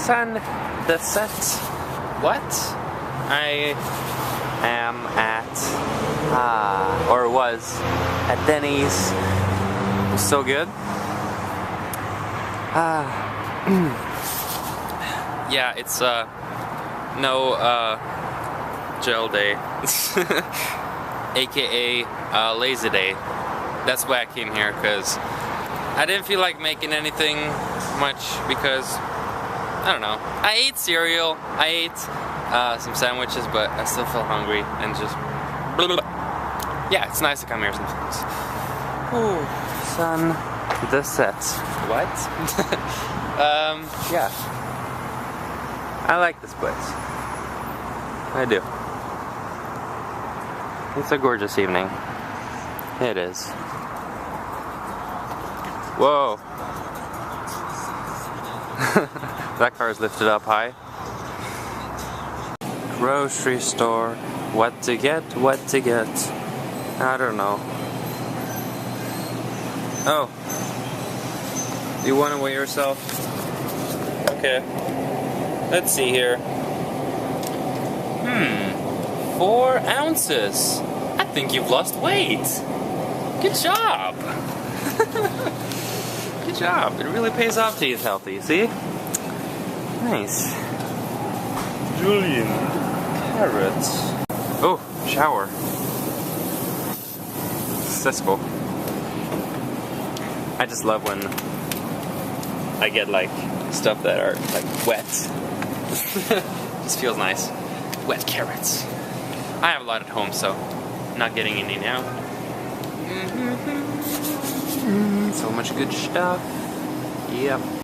Sunset. What? I am at, or was, at Denny's. It was so good. Yeah, it's, no, gel day. AKA, lazy day. That's why I came here, because I didn't feel like making anything much, because I don't know. I ate cereal, I ate some sandwiches, but I still feel hungry and just blah, blah, blah. Yeah, it's nice to come here sometimes. Ooh, sunset. What? Yeah. I like this place. I do. It's a gorgeous evening. It is. Whoa. That car is lifted up high. Grocery store. What to get? What to get? I don't know. Oh. You want to weigh yourself? Okay. Let's see here. 4 ounces. I think you've lost weight. Good job. Good job. It really pays off to eat healthy, see? Nice. Julian. Carrots. Oh, shower. Cesspool. I just love when I get like stuff that are like wet. Just feels nice. Wet carrots. I have a lot at home, so I'm not getting any now. So much good stuff. Yep.